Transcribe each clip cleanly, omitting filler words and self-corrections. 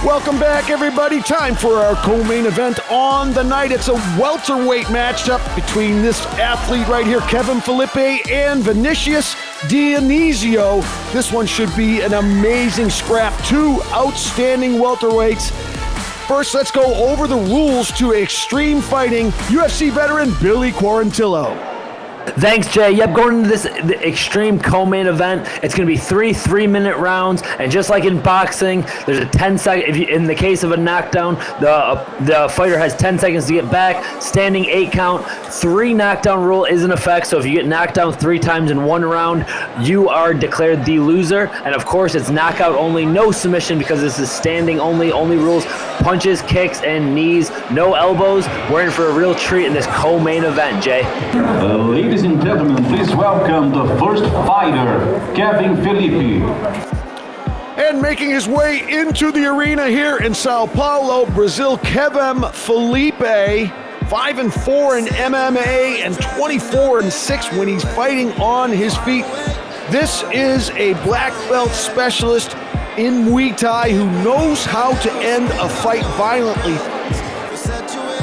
Welcome back, everybody. Time for our co-main event on the night. It's a welterweight matchup between this athlete right here, Kevem Felipe, and Vinicius Dionisio. This one should be an amazing scrap. Two outstanding welterweights. First, let's go over the rules to Extreme Fighting UFC veteran Billy Quarantillo. Thanks, Jay. Yep, going into this Extreme co-main event, it's going to be three 3-minute rounds, and just like in boxing, there's a 10-second. In the case of a knockdown, the fighter has 10 seconds to get back. Standing 8 count. 3 knockdown rule is in effect. So if you get knocked down 3 times in one round, you are declared the loser. And of course, it's knockout only, no submission, because this is standing only. Only rules: punches, kicks, and knees. No elbows. We're in for a real treat in this co-main event, Jay. Ladies and gentlemen, please welcome the first fighter, Kevem Felipe. And making his way into the arena here in Sao Paulo, Brazil, Kevem Felipe, 5-4 in MMA and 24-6 when he's fighting on his feet. This is a black belt specialist in Muay Thai who knows how to end a fight violently.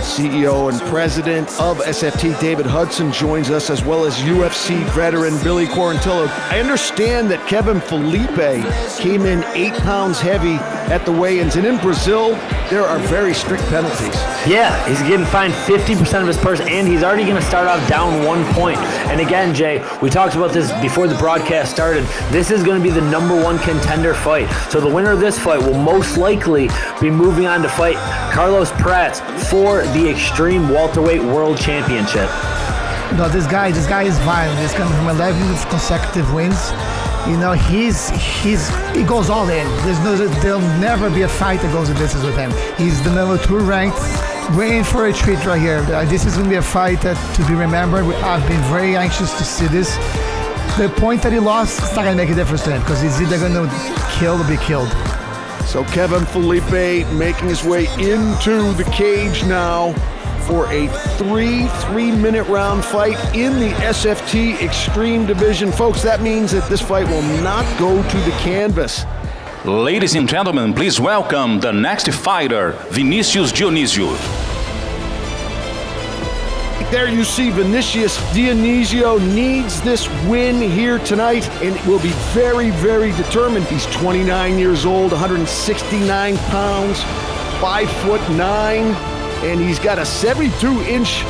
CEO and president of SFT, David Hudson, joins us, as well as UFC veteran Billy Quarantillo. I understand that Kevem Felipe came in 8 pounds heavy at the weigh-ins, and in Brazil, there are very strict penalties. Yeah, he's getting fined 50% of his purse, and he's already going to start off down 1 point. And again, Jay, we talked about this before the broadcast started. This is going to be the #1 contender fight. So the winner of this fight will most likely be moving on to fight Carlos Prats for the Extreme Welterweight World Championship. No, this guy is violent. He's coming from 11 consecutive wins. You know, he goes all in. There'll never be a fight that goes the distance with him. He's the #2 ranked. We're in for a treat right here. This is going to be a fight that to be remembered. I've been very anxious to see this. The point that he lost, it's not going to make a difference to him because he's either going to kill or be killed. So Kevem Felipe making his way into the cage now for a 3-minute round fight in the SFT Xtreme division. Folks, that means that this fight will not go to the canvas. Ladies and gentlemen, please welcome the next fighter, Vinicius Dionisio. There you see Vinicius Dionisio needs this win here tonight and will be very, very determined. He's 29 years old, 169 pounds, 5'9", and he's got a 72-inch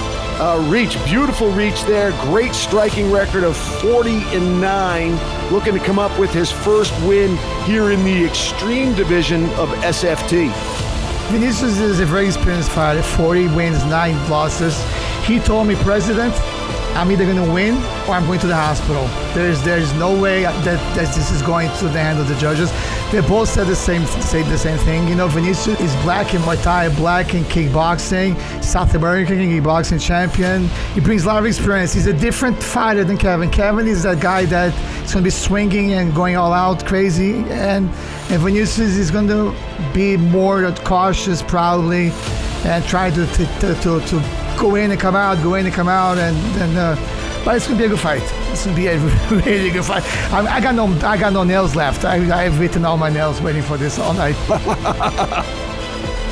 reach. Beautiful reach there. Great striking record of 40-9. Looking to come up with his first win here in the Extreme division of SFT. Vinicius is a very experienced fighter, 40 wins, 9 losses. He told me, President, I'm either going to win or I'm going to the hospital. There's no way that this is going to the hand of the judges. They both said the same thing. You know, Vinicius is black in Muay Thai, black in kickboxing, South American kickboxing champion. He brings a lot of experience. He's a different fighter than Kevem. Kevem is that guy that is going to be swinging and going all out crazy, and Vinicius is going to be more cautious probably and try to go in and come out, but it's gonna be a good fight. It's gonna be a really good fight. I got no nails left. I've written all my nails waiting for this all night.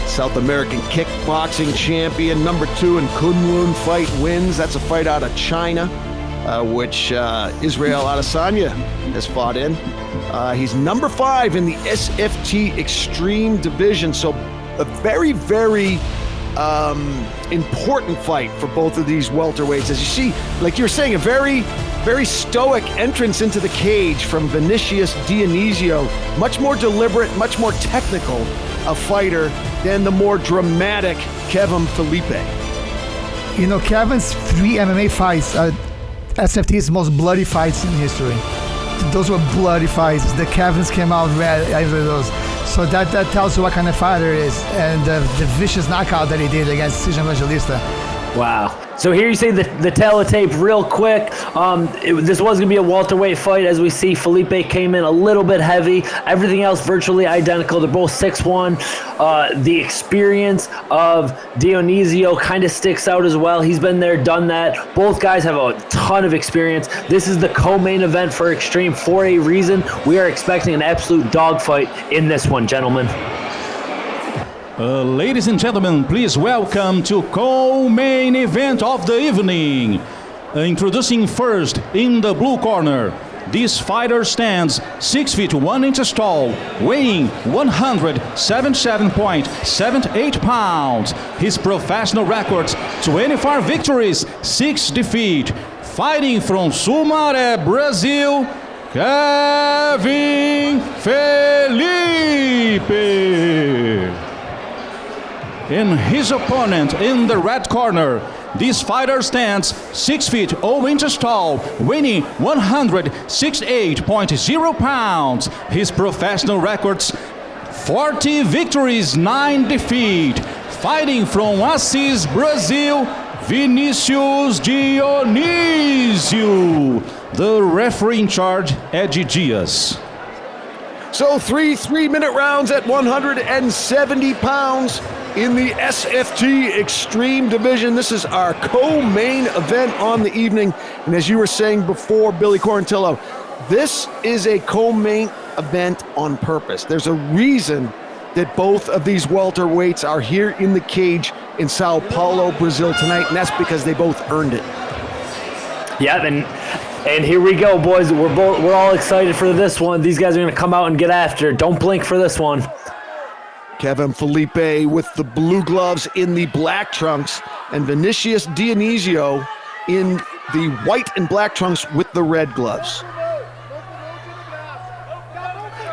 South American kickboxing champion, #2 in Kunlun fight wins. That's a fight out of China, which Israel Adesanya has fought in. He's #5 in the SFT Xtreme division. So a very, very important fight for both of these welterweights. As you see, like you're saying, a very, very stoic entrance into the cage from Vinicius Dionisio. Much more deliberate, much more technical a fighter than the more dramatic Kevem Felipe. You know, Kevin's 3 MMA fights, SFT's most bloody fights in history. Those were bloody fights. The Kevins came out red after those. So that tells you what kind of fighter he is, and the vicious knockout that he did against Cisne Evangelista. Wow. So here you see the tape real quick. This was going to be a welterweight fight. As we see, Felipe came in a little bit heavy. Everything else virtually identical. They're both 6'1". The experience of Dionisio kind of sticks out as well. He's been there, done that. Both guys have a ton of experience. This is the co-main event for Extreme for a reason. We are expecting an absolute dogfight in this one, gentlemen. Ladies and gentlemen, please welcome to co-main event of the evening. Introducing first in the blue corner. This fighter stands 6 feet 1 inches tall, weighing 177.78 pounds. His professional records, 24 victories, 6 defeats. Fighting from Sumaré, Brazil, Kevem Felipe. And his opponent in the red corner. This fighter stands 6 feet 0 inches tall, weighing 168.0 pounds. His professional records, 40 victories, 9 defeats. Fighting from Assis, Brazil, Vinicius Dionisio. The referee in charge, Eddie Diaz. So 3-minute rounds at 170 pounds in the SFT Xtreme division. This is our co-main event on the evening. And as you were saying before, Billy Quarantillo, this is a co-main event on purpose. There's a reason that both of these welterweights are here in the cage in Sao Paulo, Brazil tonight, and that's because they both earned it. Yeah, and here we go, boys. We're all excited for this one. These guys are going to come out and get after it. Don't blink for this one. Kevem Felipe with the blue gloves in the black trunks, and Vinicius Dionisio in the white and black trunks with the red gloves.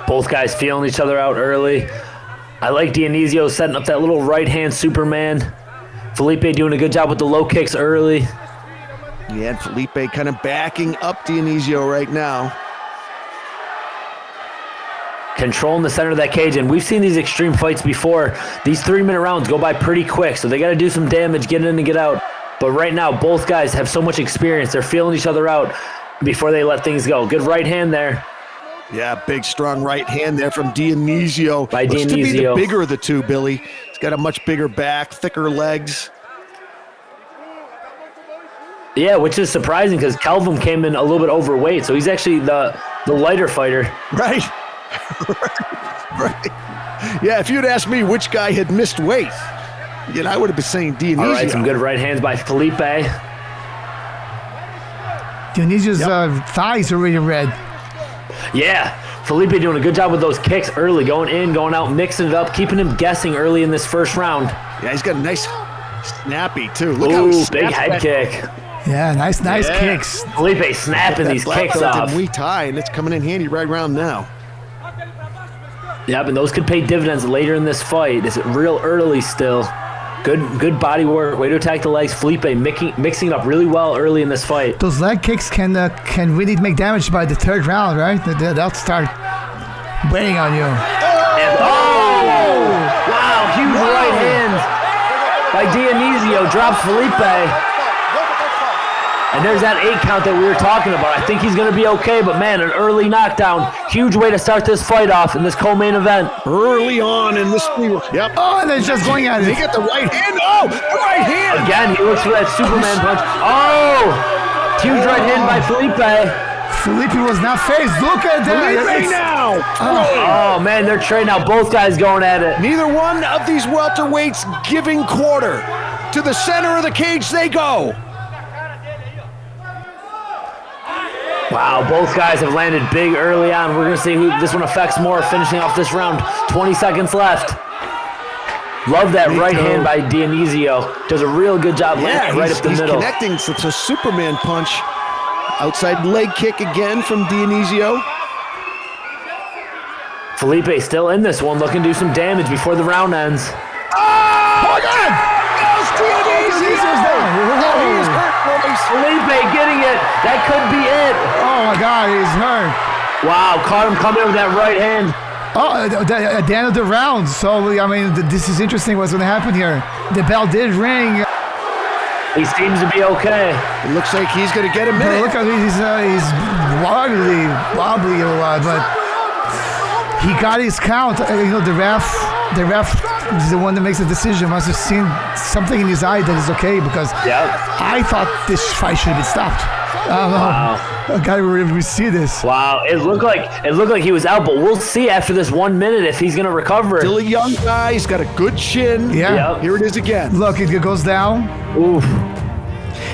Both guys feeling each other out early. I like Dionisio setting up that little right-hand Superman. Felipe doing a good job with the low kicks early. Yeah, and Felipe kind of backing up Dionisio right now. Controlling the center of that cage, and we've seen these extreme fights before. These 3-minute rounds go by pretty quick, so they got to do some damage, get in and get out. But right now, both guys have so much experience. They're feeling each other out before they let things go. Good right hand there. Yeah, big, strong right hand there from Dionisio. By Looks to be the Dionisio. bigger of the two, Billy. He's got a much bigger back, thicker legs. Yeah, which is surprising because Kevem came in a little bit overweight, so he's actually the lighter fighter. Right. Right. Yeah, if you'd asked me which guy had missed weight, I would have been saying Dionisio. All right, some good right hands by Felipe. Dionisio's thighs are really red. Yeah, Felipe doing a good job with those kicks early, going in, going out, mixing it up, keeping him guessing early in this first round. Yeah, he's got a nice snappy, too. Look how Ooh, he big snaps head that. kick. Yeah, nice kicks. Felipe snapping these Black kicks belt in off. Muay Thai, and it's coming in handy right around now. Yep, and those could pay dividends later in this fight. It's real early still. Good body work, way to attack the legs. Felipe mixing it up really well early in this fight. Those leg kicks can really make damage by the third round, right? They'll start weighing on you. Wow, huge right hand by Dionisio. Drops Felipe. And there's that 8 count that we were talking about. I think he's going to be okay, but man, an early knockdown. Huge way to start this fight off in this co-main event. Early on in this yep. Oh, and they're just going at it. He got the right hand. Oh, the right hand. Again, he looks for that Superman punch. Oh, huge right hand by Felipe. Felipe was not phased. Look at that. Felipe now. Oh, man, they're trading now. Both guys going at it. Neither one of these welterweights giving quarter. To the center of the cage they go. Wow, both guys have landed big early on. We're going to see who this one affects more finishing off this round. 20 seconds left. Love that right hand by Dionisio. Does a real good job landing right up the middle. He's connecting. It's a Superman punch. Outside leg kick again from Dionisio. Felipe still in this one, looking to do some damage before the round ends. Oh, my God! It's Dionisio's there. Oh, he is hurt, boys. Felipe getting it. That could be it. Oh my God, he's hurt. Wow, caught him coming in with that right hand. Oh, at the end of the round. So, I mean, this is interesting what's going to happen here. The bell did ring. He seems to be okay. It looks like he's going to get a But minute. look at he's wobbly a lot, but he got his count. The ref is the one that makes the decision. Must have seen something in his eye that is okay because I thought this fight should have been stopped. I gotta really see this. Wow, it looked like he was out, but we'll see after this 1 minute if he's gonna recover. Still a young guy. He's got a good chin. Yeah. Yep. Here it is again. Look, it goes down. Oof.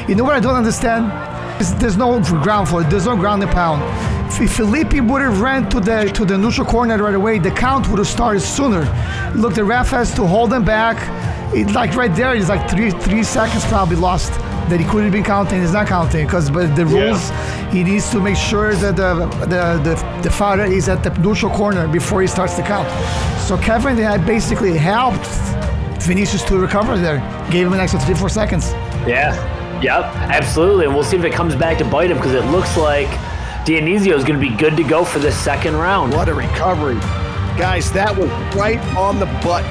You know what I don't understand? There's no ground for it. There's no ground and pound. If Felipe would have ran to the neutral corner right away, the count would have started sooner. Look, the ref has to hold him back. Like right there, it's like three seconds probably lost that he could have been counting. He's not counting because by the rules, he needs to make sure that the fighter is at the neutral corner before he starts the count. So Kevin had basically helped Vinicius to recover there. Gave him an extra 3-4 seconds. Yeah. Yep. Absolutely. And we'll see if it comes back to bite him because it looks like Dionisio is going to be good to go for this second round. What a recovery. Guys, that was right on the button,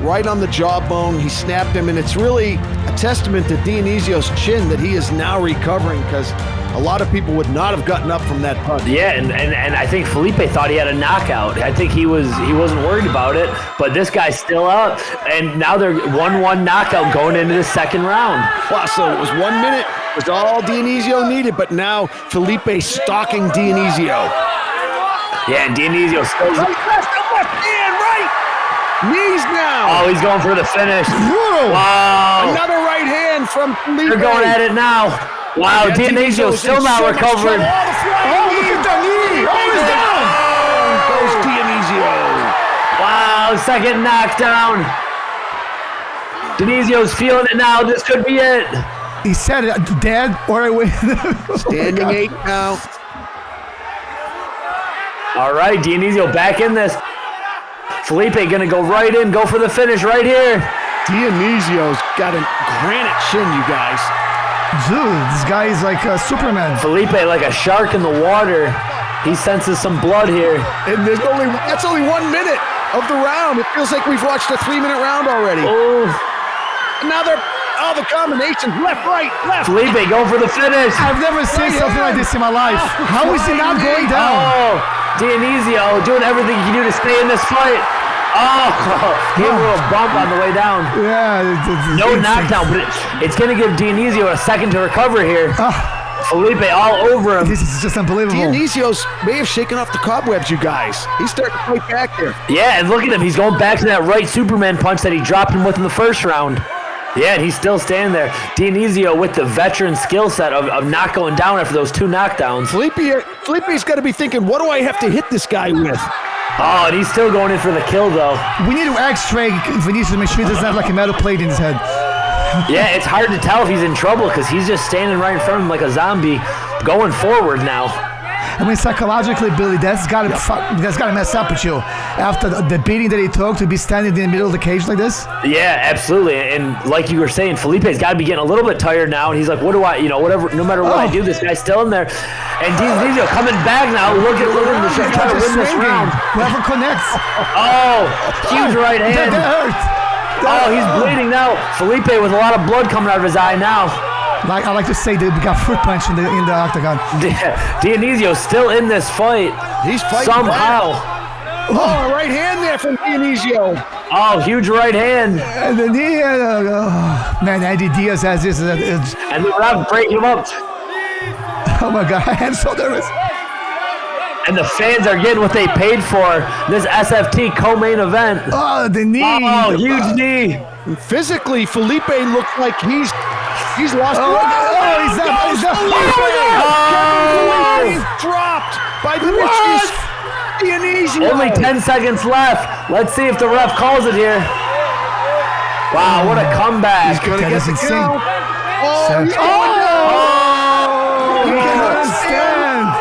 right on the jawbone. He snapped him, and it's really a testament to Dionisio's chin that he is now recovering because a lot of people would not have gotten up from that punch. Yeah, and I think Felipe thought he had a knockout. I think he wasn't worried about it, but this guy's still up, and now they're 1-1 knockout going into the second round. Wow, so it was 1 minute. It was all Dionisio needed, but now Felipe stalking Dionisio. Yeah, and Dionisio still. Right, left hand, right. Knees now. Oh, he's going for the finish. Whoa. Wow. Another right hand from Felipe. They're going at it now. Wow, Dionisio still not recovered. Oh, look at that knee. Oh, he's down. Goes Dionisio. Wow, second knockdown. Dionisio's feeling it now. This could be it. He said it, Dad, or I win. Standing 8 now. All right, Dionisio back in this. Felipe gonna go right in, go for the finish right here. Dionisio's got a granite chin, you guys. Dude, this guy is like Superman. Felipe like a shark in the water. He senses some blood here. And that's only 1 minute of the round. It feels like we've watched a 3-minute round already. Oh, Another, the combinations, left, right, left. Felipe going for the finish. I've never seen something like this in my life. How is he not going down? Oh, Dionisio doing everything he can do to stay in this fight. Oh, gave him a bump on the way down. Yeah. No knockdown, but it's going to give Dionisio a second to recover here. Felipe all over him. This is just unbelievable. Dionisio's may have shaken off the cobwebs, you guys. He's starting to fight back there. Yeah, and look at him. He's going back to that right Superman punch that he dropped him with in the first round. Yeah, and he's still standing there. Dionisio with the veteran skill set of not going down after those 2 knockdowns. Felipe's got to be thinking, what do I have to hit this guy with? Oh, and he's still going in for the kill, though. We need to X-ray Vinicius to make sure he doesn't have like a metal plate in his head. Yeah, it's hard to tell if he's in trouble because he's just standing right in front of him like a zombie going forward now. I mean, psychologically, Billy, that's got to mess up with you after the beating that he took to be standing in the middle of the cage like this. Yeah, absolutely. And like you were saying, Felipe's got to be getting a little bit tired now, and he's like, what do I, whatever, no matter what I do, this guy's still in there. And Dionisio coming back now. Look at him trying to win this round. Whoever connects. Oh, huge right hand. That hurt. Oh, he's bleeding now. Felipe with a lot of blood coming out of his eye now. Like I like to say, they got fruit punch in the octagon. Dionisio still in this fight. He's fighting somehow. back. Oh, right hand there from Dionisio. Oh, huge right hand. And then man, Andy Diaz has this. And the ref breaking him up. Oh my God, I'm so nervous. And the fans are getting what they paid for. This SFT co-main event. Oh, the knee. Oh, huge knee. Physically, Felipe looks like he's lost. He's up. Felipe dropped by Vinicius Dionisio. Only 10 seconds left. Let's see if the ref calls it here. Wow, what a comeback. He's going to get the count. He cannot stand.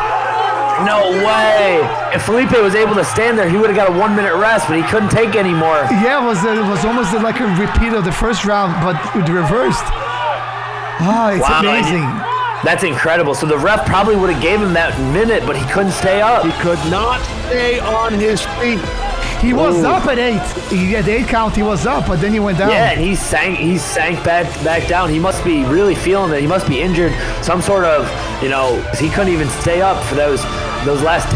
No way. If Felipe was able to stand there, he would have got a 1 minute rest, but he couldn't take any more. Yeah, it was almost like a repeat of the first round, but reversed. Oh, it's amazing. That's incredible. So the ref probably would have gave him that minute, but he couldn't stay up. He could not stay on his feet. He was up at 8. At the 8 count, he was up, but then he went down. Yeah, and he sank back down. He must be really feeling that. He must be injured. Some sort of, he couldn't even stay up for those last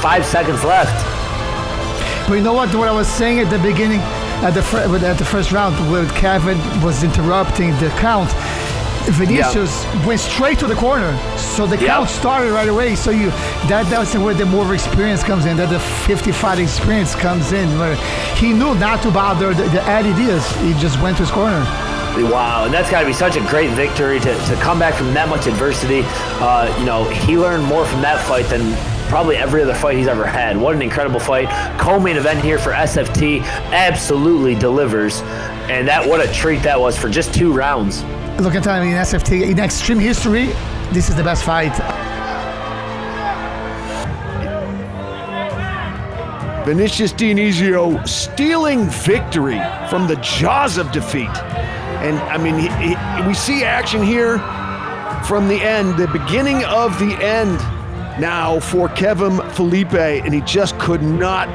5 seconds left. But you know what I was saying at the beginning, at the first round, where Kevin was interrupting the count. Vinicius went straight to the corner, so the count started right away. So that's where the more experience comes in, that the 55 experience comes in, where he knew not to bother the Eddie Diaz. He just went to his corner. Wow, and that's got to be such a great victory to come back from that much adversity. He learned more from that fight than probably every other fight he's ever had. What an incredible fight. Co-main event here for SFT absolutely delivers, and what a treat that was for just 2 rounds. Look at time in SFT, in Xtreme history, this is the best fight. Vinicius Dionisio stealing victory from the jaws of defeat. And I mean, we see action here from the end, the beginning of the end now for Kevem Felipe, and he just could not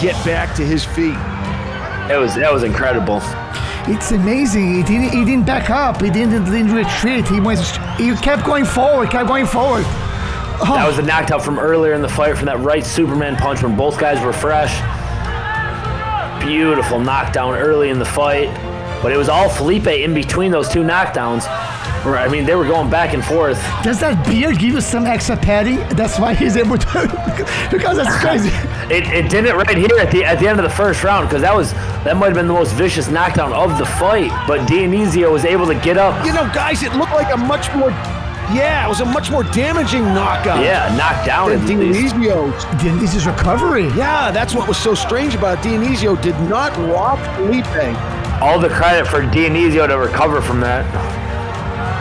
get back to his feet. That was incredible. It's amazing. He didn't back up. He didn't retreat. He kept going forward. Oh. That was a knockout from earlier in the fight, from that right Superman punch when both guys were fresh. Beautiful knockdown early in the fight. But it was all Felipe in between those 2 knockdowns. I mean, they were going back and forth. Does that beard give you some extra padding? That's why he's able to, because that's crazy. It did it right here at the end of the first round, because that might have been the most vicious knockdown of the fight. But Dionisio was able to get up. Guys, it looked like it was a much more damaging knockout. Yeah, knocked down than Dionisio's recovery. Yeah, that's what was so strange about it. Dionisio did not rob Felipe. All the credit for Dionisio to recover from that.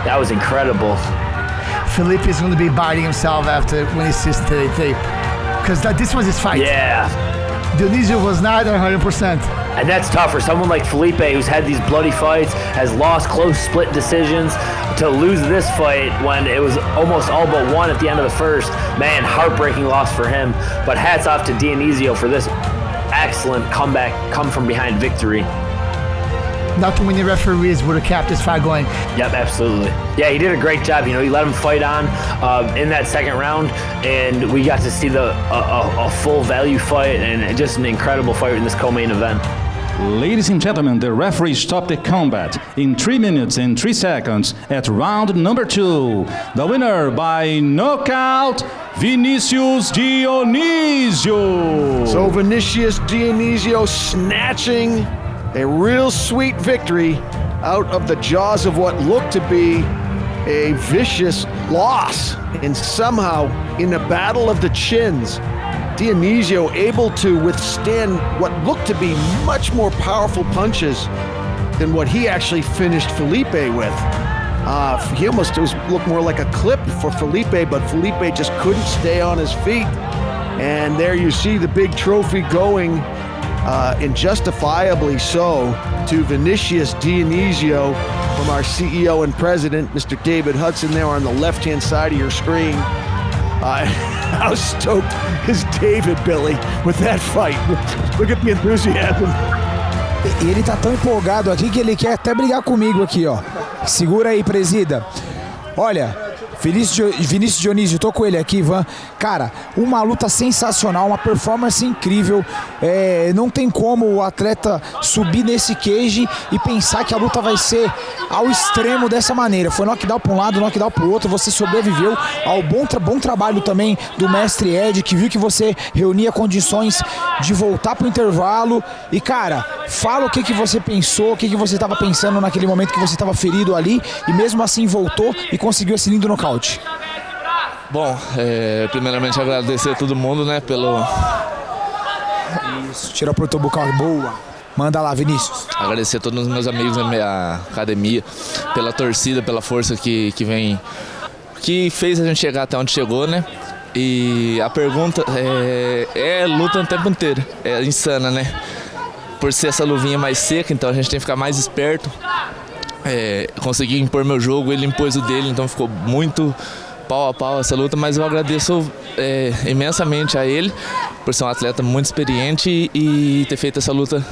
That was incredible. Felipe is going to be biting himself when he sees the tape, because this was his fight. Yeah. Dionisio was not 100%. And that's tough for someone like Felipe, who's had these bloody fights, has lost close split decisions, to lose this fight when it was almost all but one at the end of the first. Man, heartbreaking loss for him. But hats off to Dionisio for this excellent comeback, come from behind victory. Not too many referees would have kept this fight going. Yep, absolutely. Yeah, he did a great job. He let him fight on in that second round, and we got to see a full value fight and just an incredible fight in this co-main event. Ladies and gentlemen, the referee stopped the combat in 3 minutes and 3 seconds at round number 2. The winner by knockout, Vinicius Dionisio. So Vinicius Dionisio snatching a real sweet victory out of the jaws of what looked to be a vicious loss. And somehow, in a battle of the chins, Dionisio able to withstand what looked to be much more powerful punches than what he actually finished Felipe with. He almost looked more like a clip for Felipe, but Felipe just couldn't stay on his feet. And there you see the big trophy going, and justifiably so, to Vinicius Dionisio from our CEO and president, Mr. David Hudson, there on the left-hand side of your screen. How stoked is David, Billy, with that fight? Look at the enthusiasm. Ele tá tão empolgado aqui que ele quer até brigar comigo aqui, ó. Segura aí, presida. Olha, Vinicius Dionisio, tô com ele aqui, Ivan. Cara, uma luta sensacional, uma performance incrível. Não tem como o atleta subir nesse cage e pensar que a luta vai ser ao extremo dessa maneira. Foi knockdown para um lado, knockdown para o outro. Você sobreviveu ao bom trabalho também do mestre Ed, que viu que você reunia condições de voltar pro intervalo. E, cara, fala o que você pensou, o que você estava pensando naquele momento que você estava ferido ali e mesmo assim voltou e conseguiu esse lindo nocaute. Bom, primeiramente agradecer a todo mundo, né, pelo... Isso, tira a protobucal, boa. Manda lá, Vinícius. Agradecer a todos os meus amigos da minha academia, pela torcida, pela força que vem, que fez a gente chegar até onde chegou, né? E a pergunta é luta o tempo inteiro, é insana, né? Por ser essa luvinha mais seca, então a gente tem que ficar mais esperto. Consegui impor meu jogo, ele impôs o dele, então ficou muito pau a pau essa luta, mas eu agradeço imensamente a ele por ser um atleta muito experiente e ter feito essa luta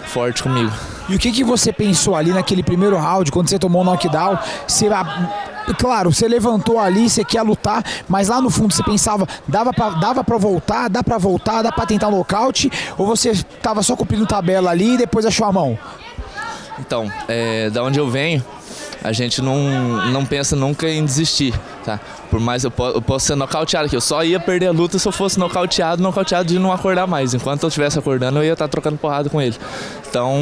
forte comigo. E o que você pensou ali naquele primeiro round, quando você tomou o knockdown? Claro, você levantou ali, você quer lutar, mas lá no fundo você pensava, dava pra voltar, dá pra tentar um nocaute, ou você tava só cumprindo tabela ali e depois achou a mão? Então, da onde eu venho, a gente não pensa nunca em desistir, tá? Por mais eu posso ser nocauteado, que eu só ia perder a luta se eu fosse nocauteado de não acordar mais. Enquanto eu estivesse acordando, eu ia estar trocando porrada com ele. Então,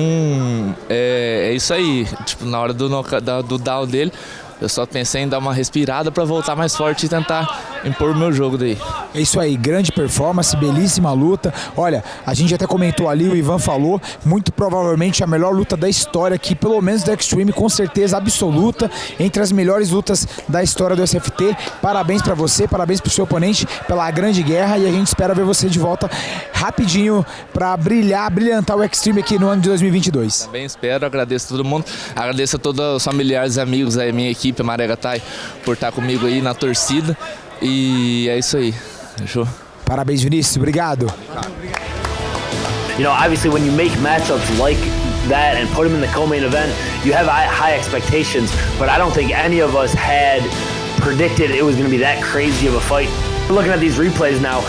é isso aí. Tipo, na hora do down dele, eu só pensei em dar uma respirada para voltar mais forte e tentar impor o meu jogo daí. É isso aí, grande performance, belíssima luta. Olha, a gente até comentou ali, o Ivan falou, muito provavelmente a melhor luta da história aqui, pelo menos da Xtreme, com certeza absoluta, entre as melhores lutas da história do SFT. Parabéns pra você, parabéns pro seu oponente pela grande guerra e a gente espera ver você de volta rapidinho pra brilhantar o Xtreme aqui no ano de 2022. Também espero, agradeço a todo mundo, agradeço a todos os familiares e amigos aí, minha equipe, a Maregatai, por estar comigo aí na torcida. E é isso aí. Fechou? Parabéns, Vinícius. Obrigado. You know, obviously when you make matchups like that and put them in the co-main event, you have high expectations, but I don't think any of us had predicted it was going to be that crazy of a fight. Looking at these replays now,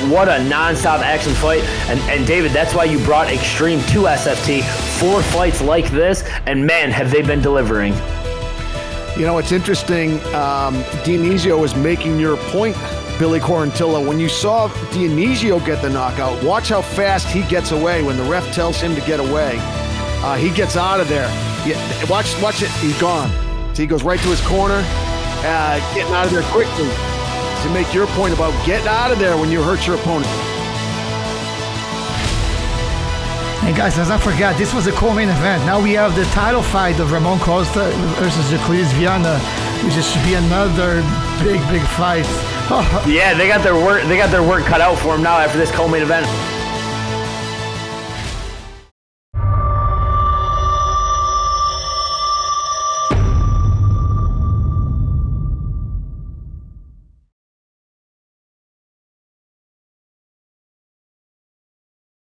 what a non-stop action fight. And David, that's why you brought Xtreme to SFT. 4 fights like this, and man, have they been delivering. You know, it's interesting. Dionisio was making your point, Billy Quarantillo. When you saw Dionisio get the knockout, watch how fast he gets away when the ref tells him to get away. He gets out of there. Watch it. He's gone. So he goes right to his corner, getting out of there quickly. To make your point about getting out of there when you hurt your opponent. And guys, let's not forget, this was a co-main event. Now we have the title fight of Ramon Costa versus Euclides Viana, which should be another big fight. Yeah, they got their work cut out for him now after this co-main event.